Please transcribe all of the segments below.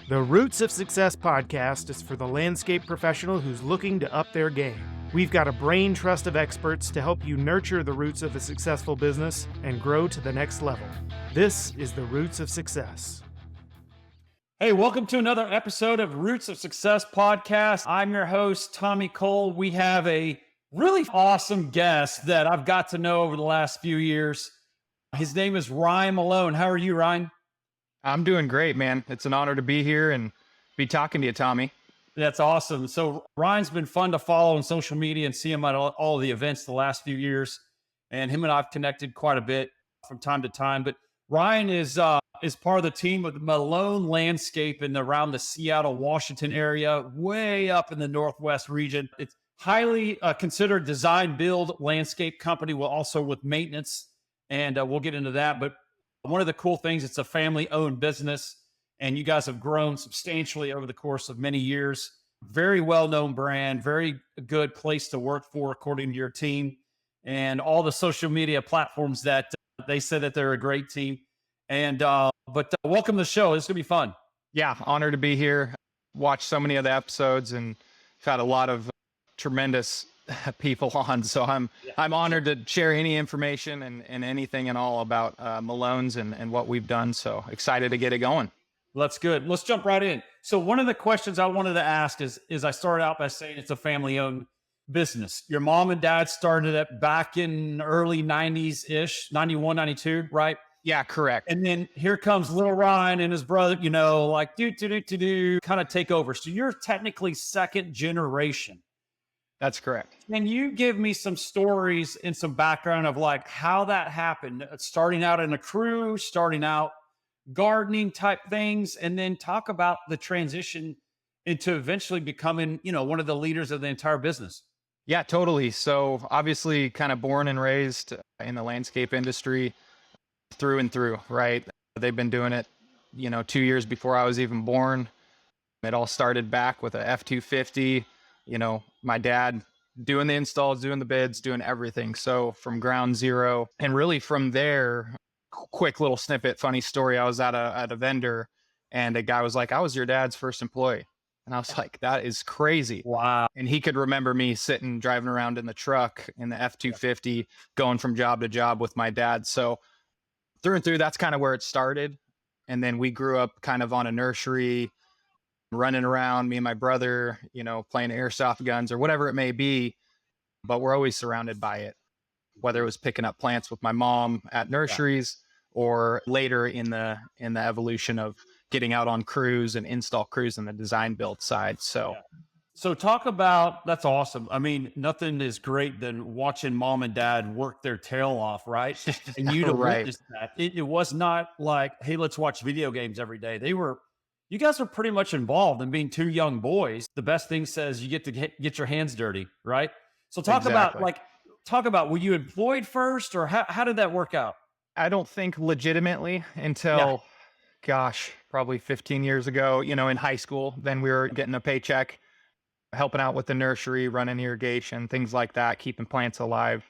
The Roots of Success podcast is for the landscape professional who's looking to up their game. We've got a brain trust of experts to help you nurture the roots of a successful business and grow to the next level. This is the Roots of Success. Hey, welcome to another episode of Roots of Success podcast. I'm your host, Tommy Cole. We have a really awesome guest that I've got to know over the last few years. His name is Ryan Malone. How are you, Ryan? I'm doing great, man. It's an honor to be here and be talking to you, Tommy. That's awesome. So Ryan's been fun to follow on social media and see him at all the events the last few years. And him and I've connected quite a bit from time to time. But Ryan is part of the team of the Malone Landscape and around the Seattle, Washington area, way up in the Northwest region. It's highly considered design build landscape company, also with maintenance. And we'll get into that. But one of the cool things, it's a family-owned business, and you guys have grown substantially over the course of many years. Very well-known brand, very good place to work for, according to your team, and all the social media platforms that they said that they're a great team. And but welcome to the show. It's gonna be fun. Yeah, honored to be here. Watched so many of the episodes and had a lot of tremendous people on, so I'm honored to share any information and anything and all about Malone's and what we've done. So excited to get it going. That's good. Let's jump right in. So one of the questions I wanted to ask is I started out by saying it's a family-owned business. Your mom and dad started it back in early 90s-ish, 91, 92, right? Yeah, correct. And then here comes little Ryan and his brother, like kind of take over. So you're technically second generation. That's correct. Can you give me some stories and some background of like how that happened? Starting out in a crew, starting out gardening type things, and then talk about the transition into eventually becoming, one of the leaders of the entire business. Yeah, totally. So obviously kind of born and raised in the landscape industry through and through, right? They've been doing it, 2 years before I was even born. It all started back with a F-250. My dad doing the installs, doing the bids, doing everything. So from ground zero, and really from there, quick little snippet, funny story. I was at a vendor and a guy was like, "I was your dad's first employee." And I was like, that is crazy. Wow. And he could remember me driving around in the truck in the F-250, going from job to job with my dad. So through and through, that's kind of where it started. And then we grew up kind of on a nursery, running around, me and my brother, playing airsoft guns or whatever it may be, but we're always surrounded by it, whether it was picking up plants with my mom at nurseries or later in the evolution of getting out on crews and install crews in the design build side. So talk about, that's awesome. I mean, nothing is great than watching mom and dad work their tail off, right? And you to witness that. It was not like, hey, let's watch video games every day. You guys are pretty much involved in being two young boys. The best thing says you get to get your hands dirty, right? So talk about, were you employed first or how did that work out? I don't think legitimately until, probably 15 years ago, in high school. Then we were getting a paycheck, helping out with the nursery, running irrigation, things like that, keeping plants alive.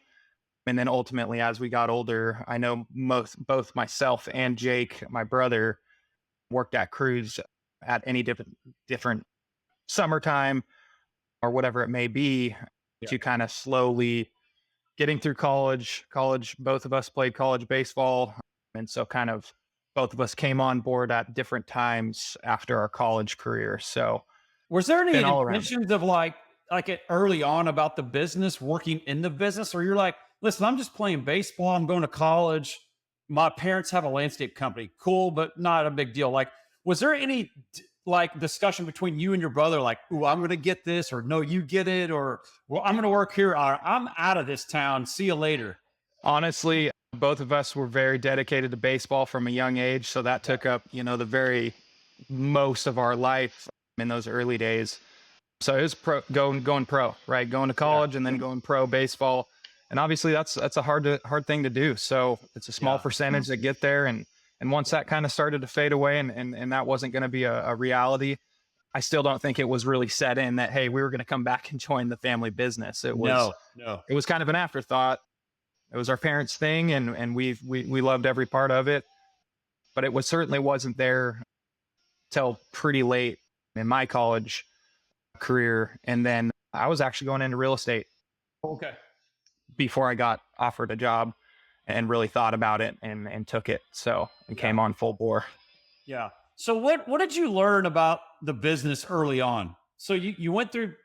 And then ultimately, as we got older, I know both myself and Jake, my brother, worked at crews at any different summertime or whatever it may be to kind of slowly getting through college. Both of us played college baseball. And so kind of both of us came on board at different times after our college career. So was there any intentions of like it early on about the business, working in the business, or you're like, listen, I'm just playing baseball. I'm going to college. My parents have a landscape company. Cool, but not a big deal. Like, was there any discussion between you and your brother? Like, ooh, I'm going to get this, or no, you get it, or well, I'm going to work here, or I'm out of this town. See you later. Honestly, both of us were very dedicated to baseball from a young age. So that took up, the very most of our life in those early days. So it was going pro, right? Going to college and then going pro baseball. And obviously that's a hard thing to do. So it's a small percentage that get there. And once that kind of started to fade away and that wasn't going to be a reality, I still don't think it was really set in that, hey, we were going to come back and join the family business. It was, It was kind of an afterthought. It was our parents' thing and we loved every part of it, but it certainly wasn't there till pretty late in my college career. And then I was actually going into real estate Okay. before I got offered a job and really thought about it and took it. So and Yeah. came on full bore. Yeah. So what did you learn about the business early on? So you went through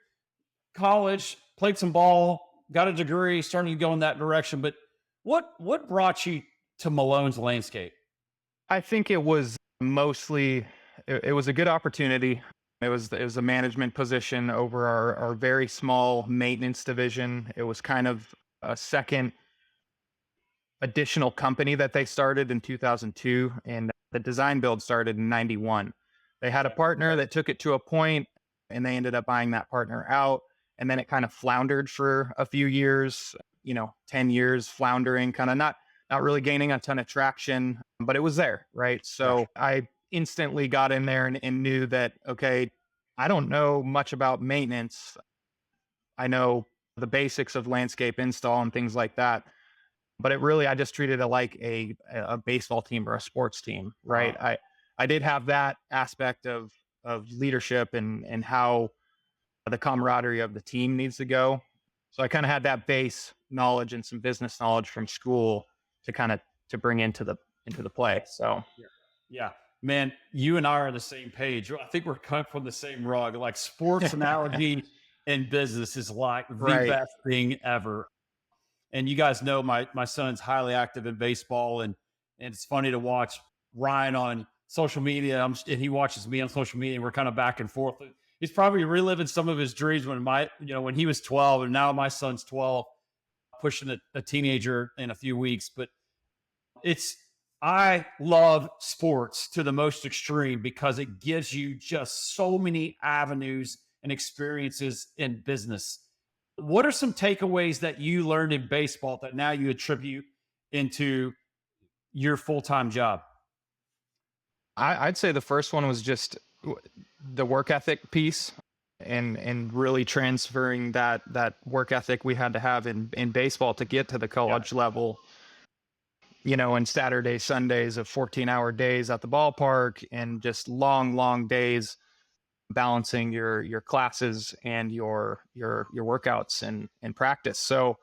college, played some ball, got a degree, starting to go in that direction. But what brought you to Malone's Landscape? I think it was mostly it was a good opportunity. It was a management position over our very small maintenance division. It was kind of a second additional company that they started in 2002, and the design build started in 91. They had a partner that took it to a point, and they ended up buying that partner out, and then it kind of floundered for a few years, 10 years floundering, kind of not really gaining a ton of traction, but it was there, right? So I instantly got in there and knew that, okay, I don't know much about maintenance. I know the basics of landscape install and things like that, but I just treated it like a baseball team or a sports team, right? I did have that aspect of leadership and how the camaraderie of the team needs to go. So I kind of had that base knowledge and some business knowledge from school to bring into the play. So Yeah. Man, you and I are on the same page. I think we're cut from the same rug. Like sports analogy in business is like the Right. best thing ever. And you guys know my son's highly active in baseball, and it's funny to watch Ryan on social media. And he watches me on social media, and we're kind of back and forth. He's probably reliving some of his dreams when he was 12, and now my son's 12, pushing a teenager in a few weeks. But I love sports to the most extreme because it gives you just so many avenues and experiences in business. What are some takeaways that you learned in baseball that now you attribute into your full-time job? I'd say the first one was just the work ethic piece and really transferring that work ethic we had to have in baseball to get to the college level. And Saturdays, Sundays of 14-hour days at the ballpark and just long days balancing your classes and your workouts and practice. So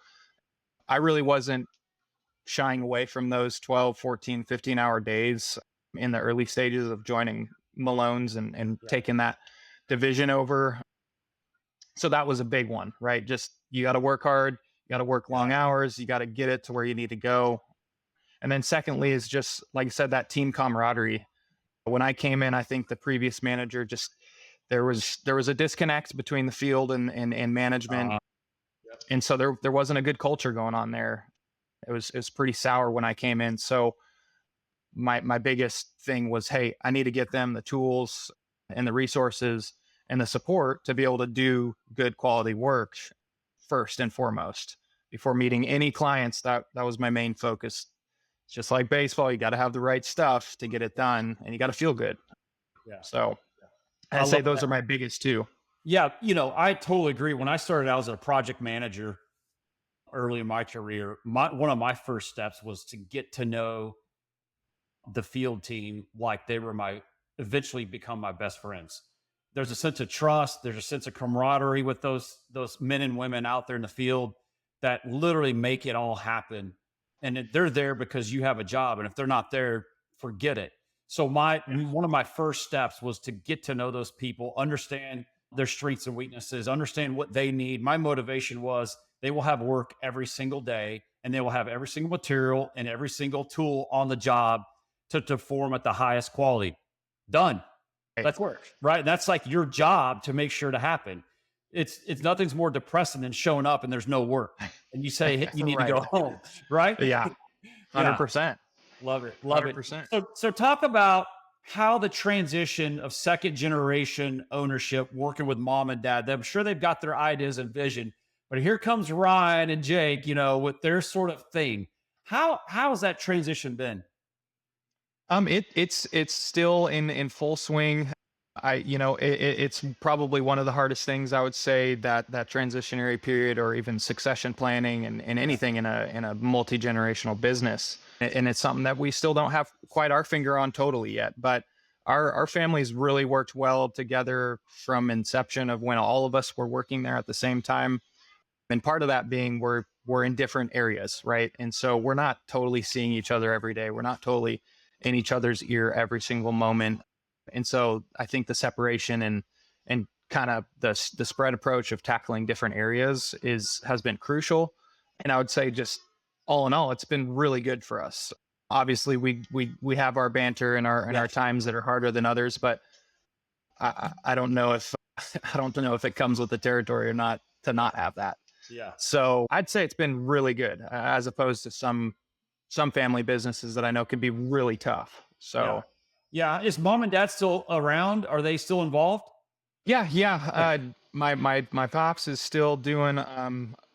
I really wasn't shying away from those 12, 14, 15-hour days in the early stages of joining Malone's and taking that division over. So that was a big one, right? Just you got to work hard, you got to work long hours, you got to get it to where you need to go. And then secondly is just, like I said, that team camaraderie. When I came in, I think the previous manager there was a disconnect between the field and management. And so there wasn't a good culture going on there. It was pretty sour when I came in. So my biggest thing was, hey, I need to get them the tools and the resources and the support to be able to do good quality work first and foremost before meeting any clients. That was my main focus. It's just like baseball. You got to have the right stuff to get it done, and you got to feel good. So I'd say those are my biggest two. Yeah. I totally agree. When I started out as a project manager early in my career, one of my first steps was to get to know the field team like they were eventually become my best friends. There's a sense of trust. There's a sense of camaraderie with those men and women out there in the field that literally make it all happen. And they're there because you have a job. And if they're not there, forget it. So one of my first steps was to get to know those people, understand their strengths and weaknesses, understand what they need. My motivation was they will have work every single day, and they will have every single material and every single tool on the job to perform at the highest quality. Done. That's work, right? And that's like your job to make sure to happen. It's nothing's more depressing than showing up and there's no work, and you say you need to go home, right? Yeah, 100%. Love it. 100%. So talk about how the transition of second generation ownership, working with mom and dad. I'm sure they've got their ideas and vision, but here comes Ryan and Jake, with their sort of thing. How has that transition been? It's still in full swing. It's probably one of the hardest things, I would say, that transitionary period or even succession planning and anything in a multi-generational business. And it's something that we still don't have quite our finger on totally yet, but our families really worked well together from inception of when all of us were working there at the same time. And part of that being we're in different areas, right? And so we're not totally seeing each other every day. We're not totally in each other's ear every single moment. And so I think the separation and kind of the spread approach of tackling different areas has been crucial. And I would say just all in all, it's been really good for us. Obviously, we have our banter and our times that are harder than others, but I don't know if I don't know if it comes with the territory or not to not have that. Yeah. So I'd say it's been really good, as opposed to some family businesses that I know can be really tough. So Yeah. Is mom and dad still around? Are they still involved? yeah. My pops is still doing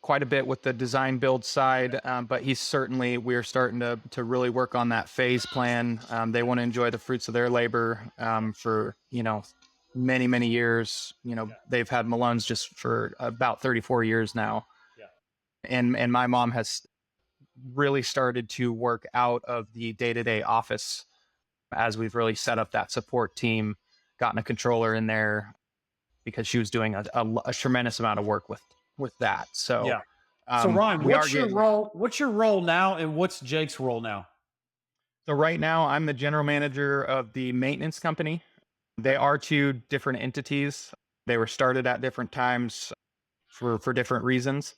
quite a bit with the design build side, but we're starting to really work on that phase plan. They want to enjoy the fruits of their labor for many years. They've had Malone's just for about 34 years now. Yeah. And my mom has really started to work out of the day-to-day office as we've really set up that support team, gotten a controller in there, because she was doing a tremendous amount of work with that. So Yeah. So Ryan, we what's are your getting role? What's your role now, and what's Jake's role now? so right now I'm the general manager of the maintenance company. They are two different entities. They were started at different times for different reasons.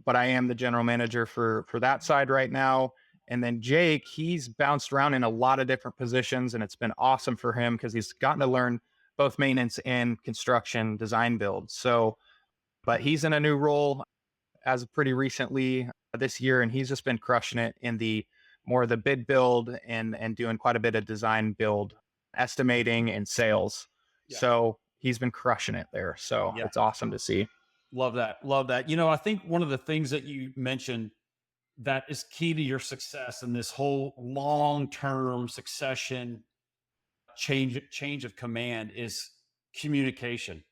But I am the general manager for that side right now. And then Jake, he's bounced around in a lot of different positions, and it's been awesome for him because he's gotten to learn both maintenance and construction design build. So, but he's in a new role as of pretty recently this year, and he's just been crushing it in the more of the bid build and doing quite a bit of design build, estimating and sales. Yeah. So he's been crushing it there. So it's awesome to see. Love that. Love that. I think one of the things that you mentioned that is key to your success in this whole long-term succession change of command is communication.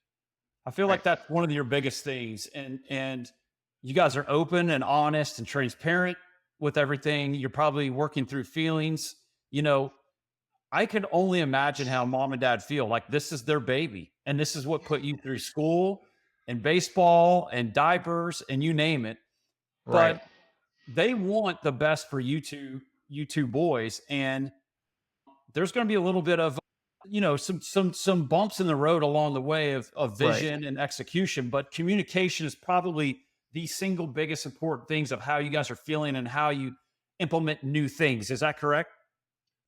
I feel like that's one of your biggest things. And you guys are open and honest and transparent with everything. You're probably working through feelings. I can only imagine how mom and dad feel. Like, this is their baby, and this is what put you through school and baseball and diapers and you name it. Right. But they want the best for you two boys. And there's going to be a little bit of, some bumps in the road along the way of vision and execution, but communication is probably the single biggest important things of how you guys are feeling and how you implement new things. Is that correct?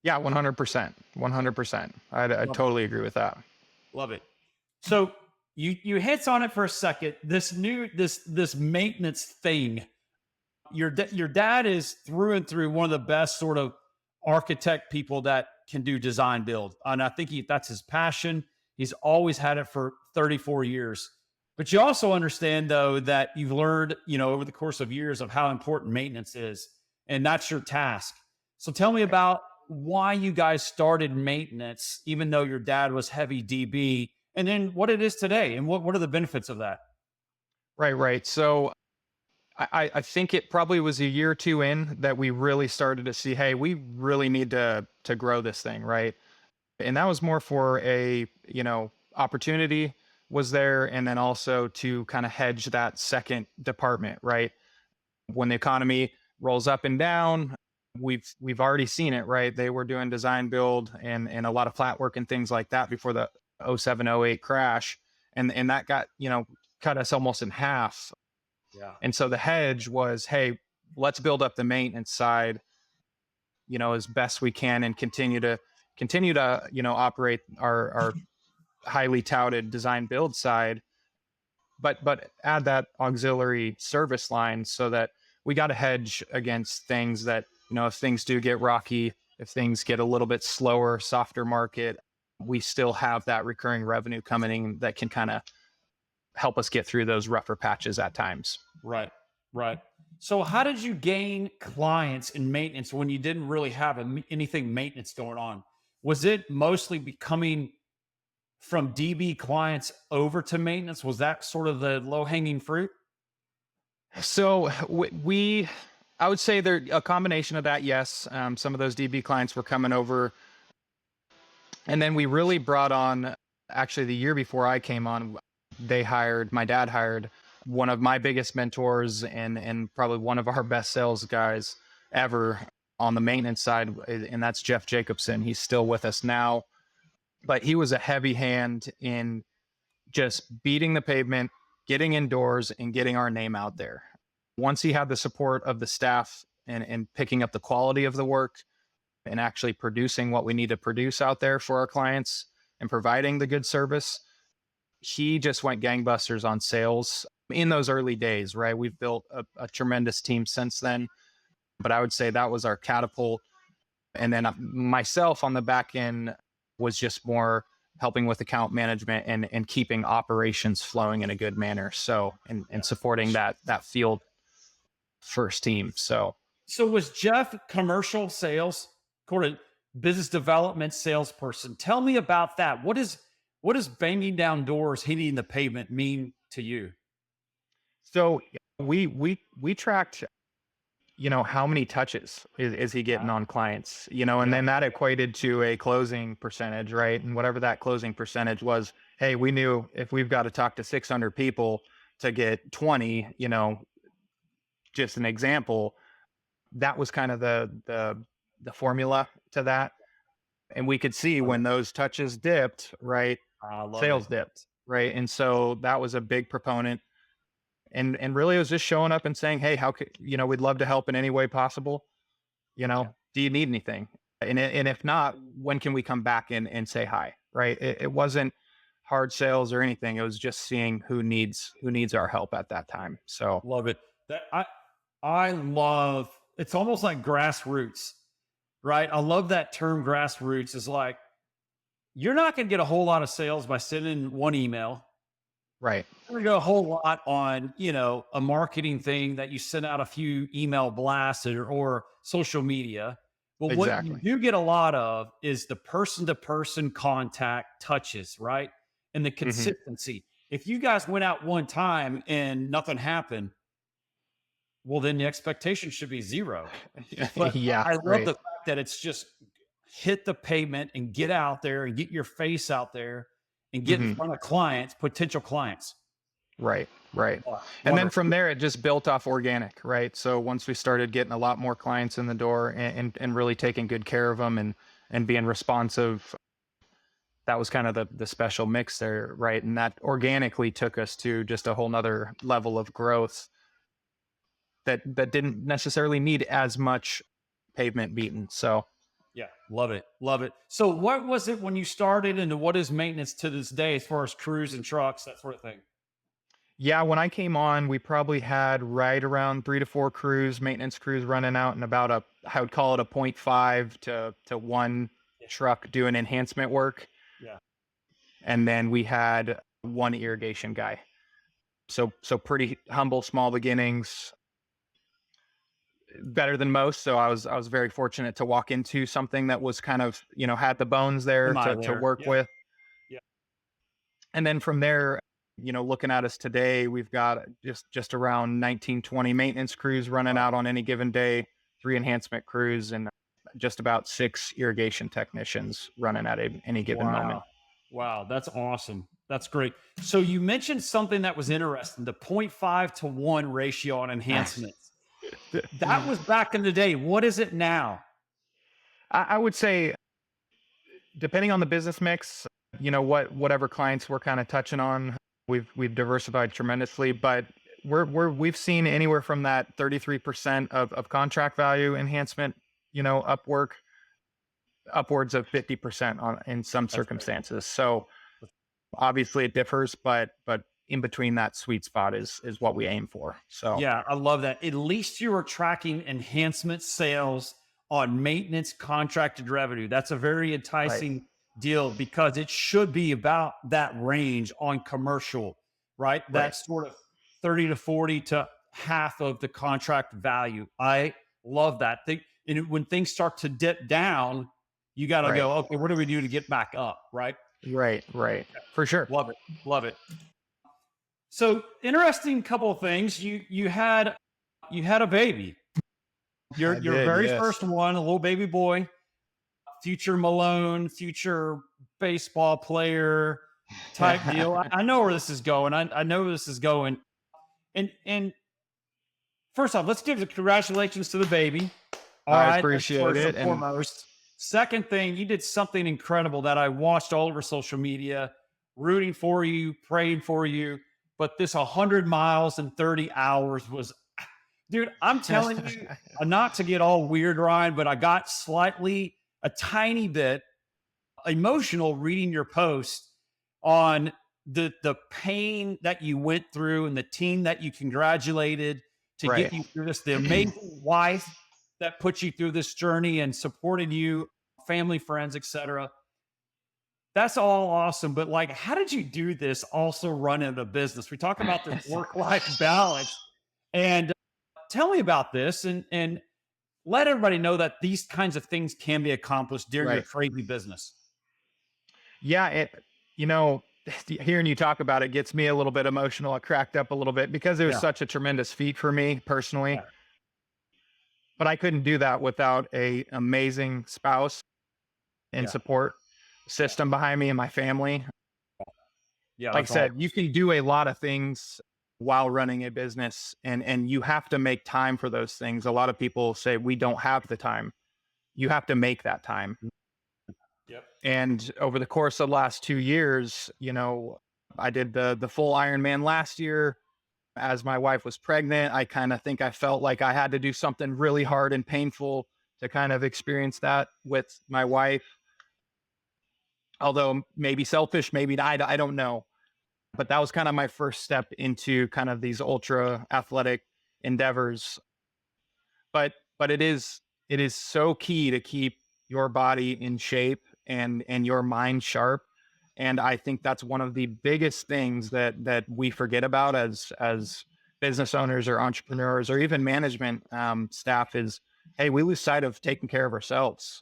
Yeah, 100%. 100%. I totally agree with that. Love it. So you hits on it for a second. This maintenance thing. Your dad is through and through one of the best sort of architect people that can do design build, and I think that's his passion. He's always had it for 34 years. But you also understand, though, that you've learned, over the course of years of how important maintenance is, and that's your task. So tell me about why you guys started maintenance, even though your dad was heavy DB, and then what it is today, and what are the benefits of that? Right. So I think it probably was a year or two in that we really started to see, hey, we really need to grow this thing, right? And that was more for a, opportunity was there, and then also to kind of hedge that second department, right? When the economy rolls up and down, we've already seen it, right? They were doing design build and a lot of flat work and things like that before the 07-08 crash, and that got cut us almost in half. Yeah. And so the hedge was, hey, let's build up the maintenance side, as best we can, and continue to operate our highly touted design build side, but add that auxiliary service line so that we got a hedge against things that, if things do get rocky, if things get a little bit slower, softer market, we still have that recurring revenue coming in that can kind of help us get through those rougher patches at times. Right. So how did you gain clients in maintenance when you didn't really have anything maintenance going on? Was it mostly becoming from DB clients over to maintenance? Was that sort of the low-hanging fruit? So I would say they're a combination of that. Yes. Some of those DB clients were coming over And then we really brought on, actually the year before I came on, my dad hired one of my biggest mentors and probably one of our best sales guys ever on the maintenance side, and that's Jeff Jacobson. He's still with us now, but he was a heavy hand in just beating the pavement, getting indoors, and getting our name out there. Once he had the support of the staff and picking up the quality of the work and actually producing what we need to produce out there for our clients and providing the good service, he just went gangbusters on sales in those early days, right? We've built a tremendous team since then, but I would say that was our catapult. And then myself on the back end was just more helping with account management and keeping operations flowing in a good manner. So, and supporting that field first team. So was Jeff commercial sales, business development salesperson? Tell me about that. What does banging down doors, hitting the pavement mean to you? So we tracked, how many touches is he getting on clients, and then that equated to a closing percentage, right? And whatever that closing percentage was, hey, we knew if we've got to talk to 600 people to get 20, just an example, that was kind of the formula to that. And we could see when those touches dipped, right? Sales dipped, right? And so that was a big proponent. And really it was just showing up and saying, hey, how could, we'd love to help in any way possible. Do you need anything? And if not, when can we come back and say hi? Right. It wasn't hard sales or anything. It was just seeing who needs our help at that time. So love it. I love, it's almost like grassroots, right? I love that term grassroots. Is like, you're not going to get a whole lot of sales by sending one email. Right. You're going to get a whole lot on, a marketing thing that you send out a few email blasts or social media. But exactly. What you do get a lot of is the person-to-person contact touches, right? And the consistency. If you guys went out one time and nothing happened, well, then the expectation should be zero. But yeah, I love the fact that it's just hit the pavement and get out there and get your face out there and get in front of clients, potential clients. Right. And then from there, it just built off organic, right? So once we started getting a lot more clients in the door and really taking good care of them and being responsive, that was kind of the special mix there, right? And that organically took us to just a whole nother level of growth that didn't necessarily need as much pavement beaten. So yeah, love it. So what was it when you started, and what is maintenance to this day as far as crews and trucks, that sort of thing? Yeah, when I came on, we probably had right around 3 to 4 crews, maintenance crews running out, and about I would call it a 0.5 to 1 truck doing enhancement work. Yeah. And then we had 1 irrigation guy. So pretty humble, small beginnings. Better than most. So I was very fortunate to walk into something that was kind of, had the bones there to work with. Yeah. And then from there, looking at us today, we've got just around 19, 20 maintenance crews running out on any given day, 3 enhancement crews, and just about 6 irrigation technicians running at any given moment. Wow. That's awesome. That's great. So you mentioned something that was interesting, the 0.5 to 1 ratio on enhancements. That was back in the day. What is it now? I would say, depending on the business mix, whatever clients we're kind of touching on, we've diversified tremendously, but we've seen anywhere from that 33% of contract value enhancement, upwards of 50% in some circumstances. Great. So obviously it differs, but in between that sweet spot is what we aim for. So yeah, I love that. At least you are tracking enhancement sales on maintenance contracted revenue. That's a very enticing deal, because it should be about that range on commercial, right? That's sort of 30 to 40 to half of the contract value. I love that. And when things start to dip down, you got to go, okay, what do we do to get back up? Right. For sure. Love it. So interesting couple of things. You had a baby. Your very first one, a little baby boy, future Malone, future baseball player type deal. I know where this is going. I know where this is going. And first off, let's give the congratulations to the baby. All I right. That's appreciate first it. and foremost. Second thing, you did something incredible that I watched all over social media, rooting for you, praying for you. But this 100 miles in 30 hours was, dude, I'm telling you, not to get all weird, Ryan, but I got a tiny bit emotional reading your post on the pain that you went through and the team that you congratulated to Right. get you through this, the amazing wife that put you through this journey and supported you, family, friends, etc. That's all awesome. But like, how did you do this also running a business? We talk about this work-life balance. And tell me about this and let everybody know that these kinds of things can be accomplished during your Right. crazy business. Yeah, you know, hearing you talk about it gets me a little bit emotional. I cracked up a little bit because it was Yeah. such a tremendous feat for me personally. Yeah. But I couldn't do that without a amazing spouse and Yeah. support system behind me and my family. Yeah. Like I That's all. said, you can do a lot of things while running a business, and you have to make time for those things. A lot of people say we don't have the time. You have to make that time. Yep. And over the course of the last 2 years, I did the full Ironman last year. As my wife was pregnant, I kind of think I felt like I had to do something really hard and painful to kind of experience that with my wife. Although maybe selfish, maybe not, I don't know. But that was kind of my first step into kind of these ultra athletic endeavors. But it is so key to keep your body in shape and your mind sharp. And I think that's one of the biggest things that we forget about as business owners or entrepreneurs or even management staff is, hey, we lose sight of taking care of ourselves.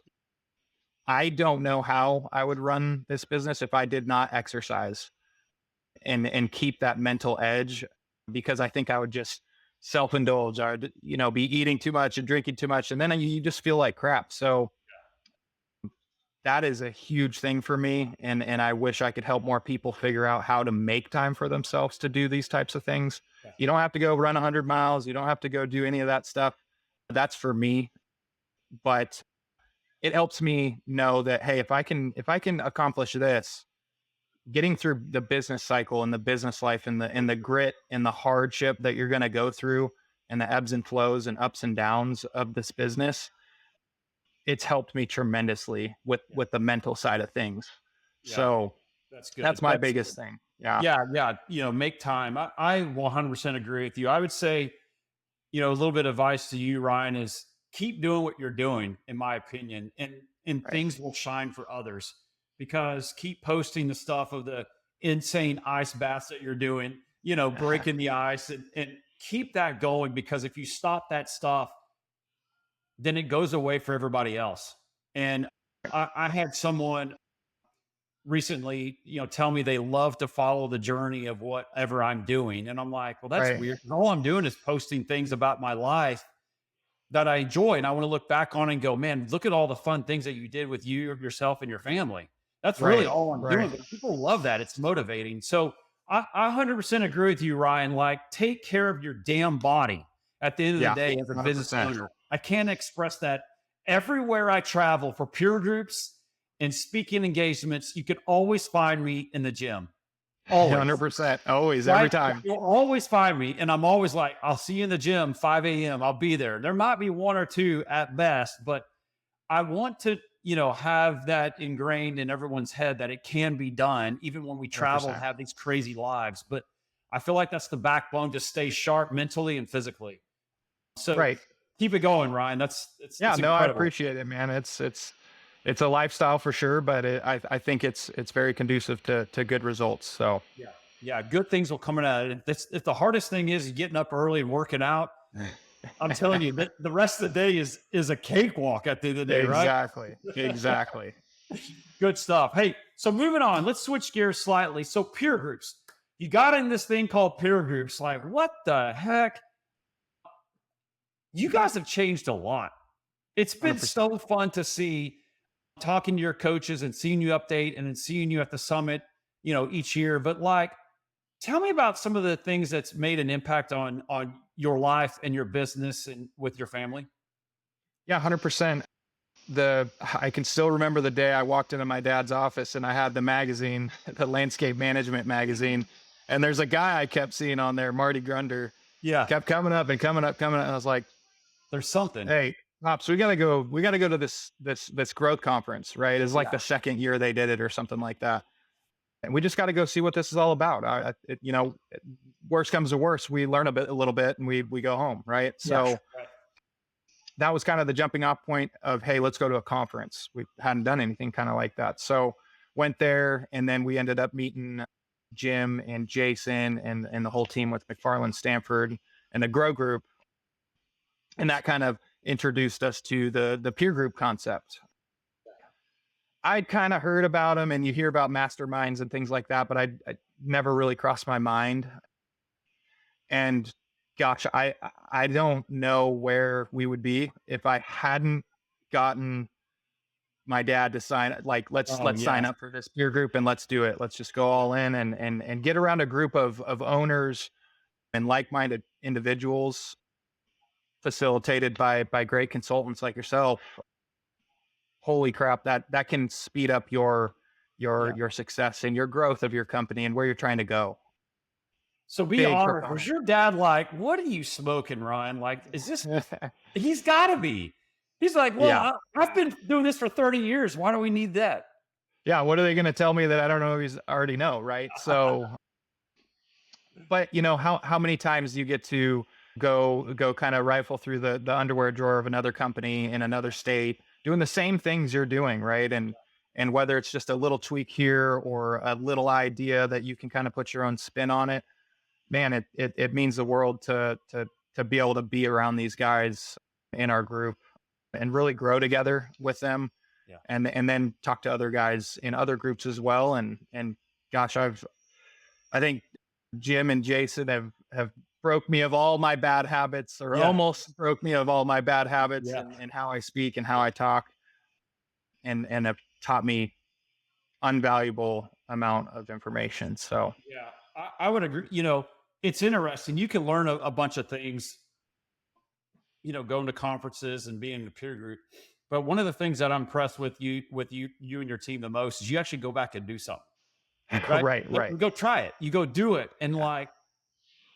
I don't know how I would run this business if I did not exercise and keep that mental edge, because I think I would just self-indulge or be eating too much and drinking too much, and then you just feel like crap. So that is a huge thing for me, and I wish I could help more people figure out how to make time for themselves to do these types of things. Yeah. You don't have to go run 100 miles, you don't have to go do any of that stuff. That's for me. But it helps me know that, hey, if I can accomplish this, getting through the business cycle and the business life and the grit and the hardship that you're going to go through and the ebbs and flows and ups and downs of this business, it's helped me tremendously with the mental side of things. Yeah. So That's good. that's my That's biggest good. thing. Yeah. Yeah. Make time. I 100% agree with you. I would say, a little bit of advice to you, Ryan, is keep doing what you're doing, in my opinion, and Right. things will shine for others, because keep posting the stuff of the insane ice baths that you're doing, breaking the ice, and keep that going, because if you stop that stuff, then it goes away for everybody else. And I had someone recently, tell me they love to follow the journey of whatever I'm doing. And I'm like, well, that's Right. weird. All I'm doing is posting things about my life that I enjoy. And I want to look back on and go, man, look at all the fun things that you did with yourself and your family. That's really Right. all I'm doing. Right. But people love that. It's motivating. So I 100% agree with you, Ryan. Like, take care of your damn body at the end of the Yeah. day as a business 100%. owner. I can't express that. Everywhere I travel for peer groups and speaking engagements, you can always find me in the gym. Always. 100%. Always, Right? every time. You'll always find me. And I'm always like, I'll see you in the gym, 5 a.m. I'll be there. There might be one or two at best, but I want to, have that ingrained in everyone's head that it can be done, even when we travel and 100%. have these crazy lives. But I feel like that's the backbone to stay sharp mentally and physically. So Right. keep it going, Ryan. It's Yeah. No, I incredible. appreciate it, man. It's a lifestyle for sure, but I think it's very conducive to good results. So Yeah. Yeah. Good things will come out of it. If the hardest thing is getting up early and working out, I'm telling you that the rest of the day is a cakewalk at the end of the day, right? Exactly. Good stuff. Hey, so moving on, let's switch gears slightly. So peer groups, you got in this thing called peer groups. Like, what the heck? You guys have changed a lot. It's been 100%. so fun to see talking to your coaches and seeing you update and then seeing you at the summit, each year. But like, tell me about some of the things that's made an impact on your life and your business and with your family. Yeah, 100%. I can still remember the day I walked into my dad's office and I had the magazine, the landscape management magazine. And there's a guy I kept seeing on there, Marty Grunder, Yeah. kept coming up and coming up, coming up. And I was like, There's something. hey, Pops, we gotta go to this growth conference, right? It's like the second year they did it or something like that. And we just got to go see what this is all about. Worst comes to worst, we learn a little bit and we go home. Right. So Right. that was kind of the jumping off point of, hey, let's go to a conference. We hadn't done anything kind of like that. So went there, and then we ended up meeting Jim and Jason and the whole team with McFarland Stanford and the Grow Group. And that kind of introduced us to the peer group concept. I'd kind of heard about them, and you hear about masterminds and things like that, but I never really crossed my mind. And gosh, I don't know where we would be if I hadn't gotten my dad to sign, like, let's sign up for this peer group and let's do it. Let's just go all in and get around a group of owners and like-minded individuals facilitated by great consultants like yourself. Holy crap, that can speed up your success and your growth of your company and where you're trying to go. So be honest, was your dad like, what are you smoking, Ryan? Like, is this, he's gotta be. He's like, well, I've been doing this for 30 years. Why do we need that? Yeah. What are they going to tell me that I don't know? He's already know. Right. So, but how many times do you get to go kind of rifle through the underwear drawer of another company in another state doing the same things you're doing. Right. And whether it's just a little tweak here or a little idea that you can kind of put your own spin on it, man, it means the world to be able to be around these guys in our group and really grow together with them. Yeah. And then talk to other guys in other groups as well. And gosh, I think Jim and Jason have broke me of all my bad habits, or almost broke me of all my bad habits and how I speak and how I talk, and have taught me invaluable amount of information. So I would agree. It's interesting. You can learn a bunch of things, going to conferences and being in a peer group. But one of the things that I'm impressed with you and your team the most is you actually go back and do something. Right. You go try it. You go do it. And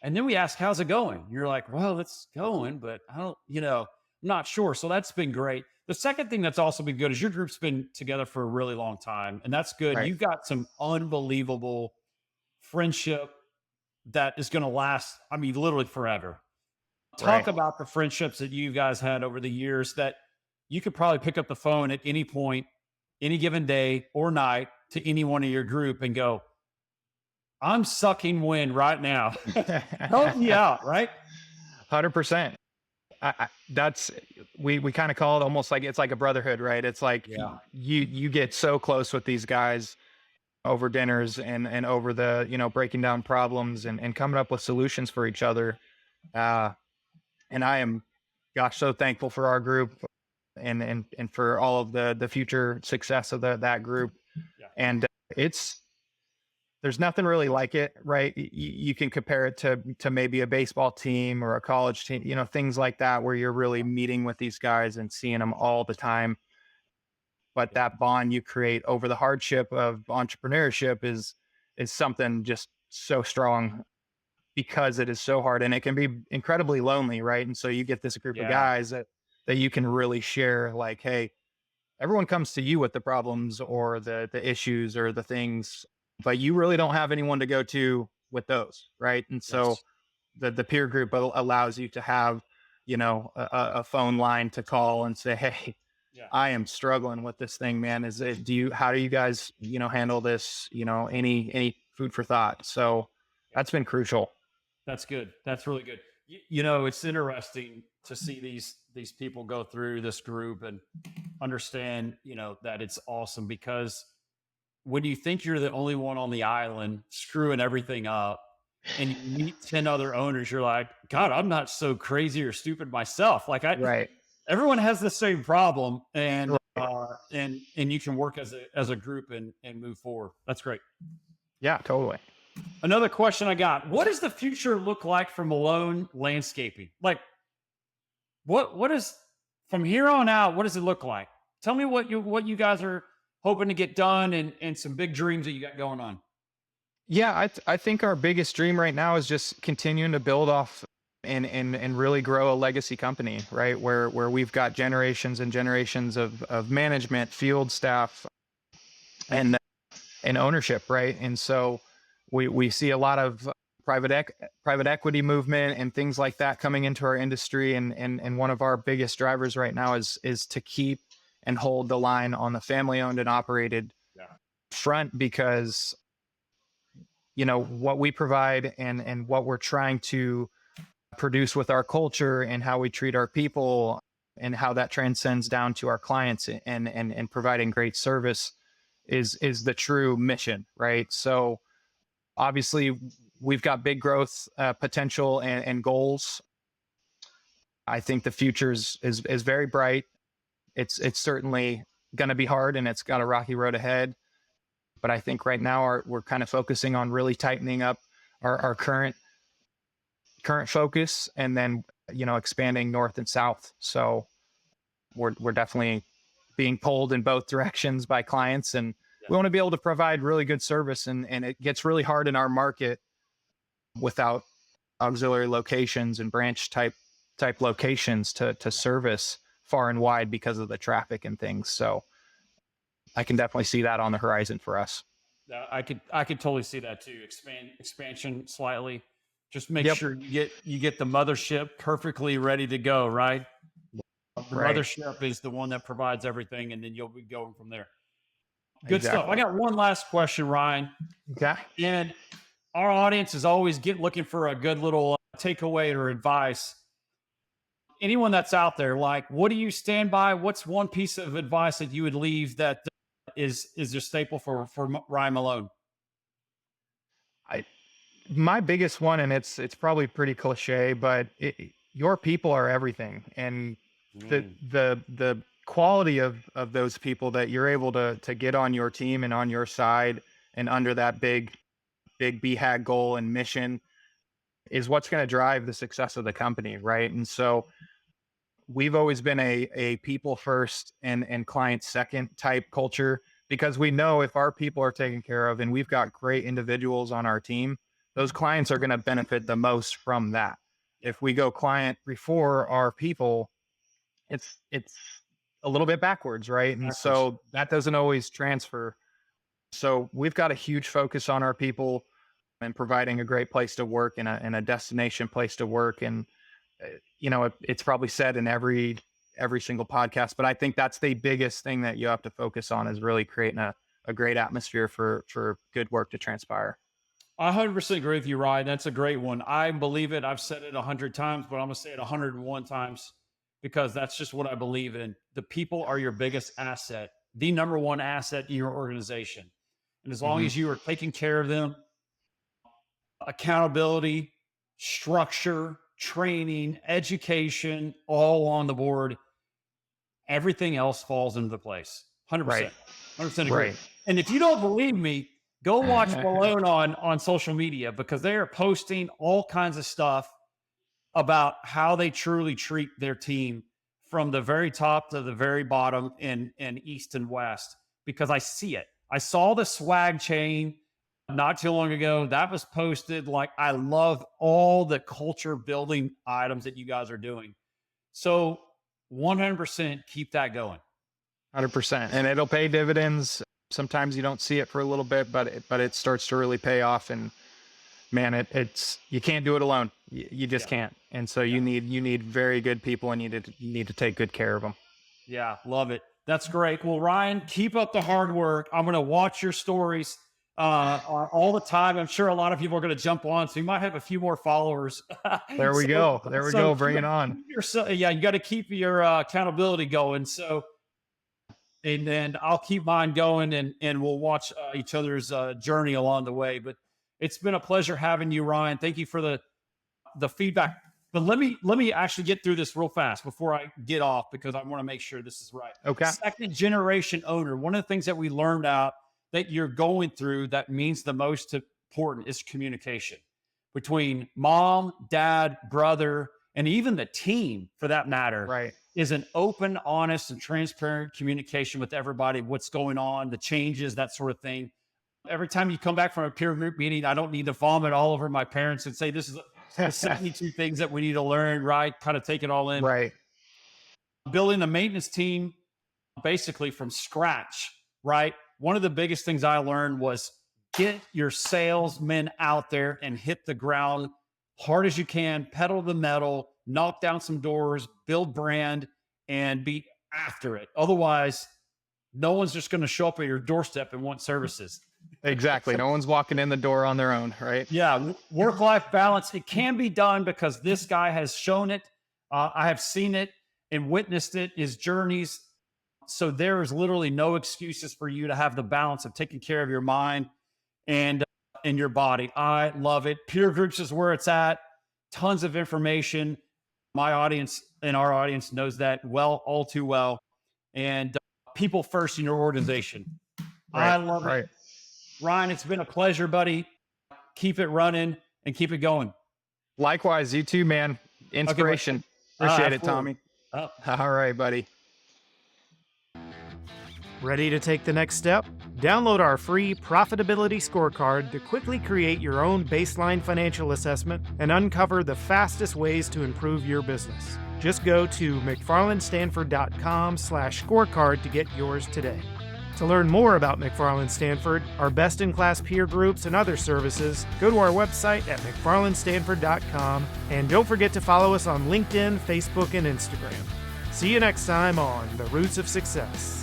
and then we ask, how's it going? You're like, well, it's going, but I don't, I'm not sure. So that's been great. The second thing that's also been good is your group's been together for a really long time. And that's good. Right. You've got some unbelievable friendship that is going to last, I mean, literally forever. Talk about the friendships that you guys had over the years that you could probably pick up the phone at any point, any given day or night to anyone in your group and go, I'm sucking wind right now. Help me out, right? 100%. We kind of call it almost like it's like a brotherhood, right? It's like you get so close with these guys over dinners and over the, breaking down problems and coming up with solutions for each other. And I am, gosh, so thankful for our group and for all of the future success of that group. Yeah. And there's nothing really like it, right? You can compare it to maybe a baseball team or a college team, things like that, where you're really meeting with these guys and seeing them all the time. But that bond you create over the hardship of entrepreneurship is something just so strong, because it is so hard and it can be incredibly lonely, right? And so you get this group of guys that you can really share, like, hey, everyone comes to you with the problems or the issues or the things, but you really don't have anyone to go to with those, right? And so the peer group allows you to have, a phone line to call and say, hey, I am struggling with this thing, man. How do you guys, handle this? Any food for thought? So that's been crucial. That's good. That's really good. It's interesting to see these people go through this group and understand, that it's awesome, because when you think you're the only one on the island screwing everything up and you meet 10 other owners, you're like, God, I'm not so crazy or stupid myself. Like everyone has the same problem. And and you can work as a group and move forward. That's great. Yeah, totally. Another question I got: what does the future look like for Malone Landscaping? Like, what is from here on out? What does it look like? Tell me what you guys are hoping to get done, and some big dreams that you got going on. Yeah, I think our biggest dream right now is just continuing to build off and really grow a legacy company, right? Where we've got generations and generations of management, field staff, and ownership, right? And so we see a lot of private equity movement and things like that coming into our industry, and one of our biggest drivers right now is to keep and hold the line on the family owned and operated front, because what we provide and what we're trying to produce with our culture and how we treat our people and how that transcends down to our clients and providing great service is the true mission, right? So obviously we've got big growth potential and goals. I think the future is very bright. It's certainly going to be hard, and it's got a rocky road ahead. But I think right now we're kind of focusing on really tightening up our current focus, and then expanding north and south. So we're definitely being pulled in both directions by clients, and we want to be able to provide really good service. And it gets really hard in our market without auxiliary locations and branch type locations to service far and wide because of the traffic and things. So I can definitely see that on the horizon for us. I could totally see that too. Expansion slightly. Just make sure you get the mothership perfectly ready to go, right? The mothership is the one that provides everything, and then you'll be going from there. Good stuff. I got one last question, Ryan. Okay. And our audience is always looking for a good little takeaway or advice. Anyone that's out there, like, what do you stand by? What's one piece of advice that you would leave that is your staple for Ryan Malone? My biggest one, and it's probably pretty cliche, but your people are everything, and the quality of those people that you're able to get on your team and on your side and under that big BHAG goal and mission is what's going to drive the success of the company, right? And so we've always been a people first and client second type culture, because we know if our people are taken care of and we've got great individuals on our team, those clients are going to benefit the most from that. If we go client before our people, it's a little bit backwards, right? And so that doesn't always transfer. So we've got a huge focus on our people and providing a great place to work and a destination place to work. And it's probably said in every single podcast, but I think that's the biggest thing that you have to focus on, is really creating a great atmosphere for good work to transpire. I 100% agree with you, Ryan. That's a great one. I believe it. I've said it 100 times, but I'm going to say it 101 times, because that's just what I believe in. The people are your biggest asset, the number one asset in your organization. And as long as you are taking care of them, accountability, structure, training, education, all on the board, everything else falls into place. 100%. 100% agree. Right. And if you don't believe me, go watch Malone on social media, because they are posting all kinds of stuff about how they truly treat their team from the very top to the very bottom in East and West, because I see it. I saw the swag chain not too long ago. That was posted. Like, I love all the culture building items that you guys are doing. So 100% keep that going. 100%. And it'll pay dividends. Sometimes you don't see it for a little bit, but it starts to really pay off. And man, it's you can't do it alone. You just can't. And so you need very good people, and you need to take good care of them. Yeah, love it. That's great. Well, Ryan, keep up the hard work. I'm going to watch your stories all the time. I'm sure a lot of people are going to jump on, so you might have a few more followers. There we go. Bring it on. You got to keep your accountability going. So, and then I'll keep mine going, and we'll watch each other's journey along the way. But it's been a pleasure having you, Ryan. Thank you for the feedback But let me actually get through this real fast before I get off, because I want to make sure this is right. Okay. Second generation owner. One of the things that we learned out that you're going through that means the most important is communication between mom, dad, brother, and even the team for that matter. Right. Is an open, honest, and transparent communication with everybody, what's going on, the changes, that sort of thing. Every time you come back from a peer group meeting, I don't need to vomit all over my parents and say, this is the 72 things that we need to learn, right? Kind of take it all in. Right. Building a maintenance team basically from scratch, right? One of the biggest things I learned was get your salesmen out there and hit the ground hard as you can, pedal the metal, knock down some doors, build brand, and be after it. Otherwise, no one's just going to show up at your doorstep and want services. Exactly. No one's walking in the door on their own, right? Yeah. Work-life balance. It can be done because this guy has shown it. I have seen it and witnessed it, his journeys. So there is literally no excuses for you to have the balance of taking care of your mind and your body. I love it. Peer groups is where it's at. Tons of information. My audience and our audience knows that well, all too well. And people first in your organization. Right, I love it. Ryan, it's been a pleasure, buddy. Keep it running and keep it going. Likewise, you too, man. Inspiration. Okay, Appreciate it, Tommy. Oh. All right, buddy. Ready to take the next step? Download our free profitability scorecard to quickly create your own baseline financial assessment and uncover the fastest ways to improve your business. Just go to mcfarlandstanford.com/scorecard to get yours today. To learn more about McFarland Stanford, our best-in-class peer groups, and other services, go to our website at mcfarlandstanford.com, and don't forget to follow us on LinkedIn, Facebook, and Instagram. See you next time on The Roots of Success.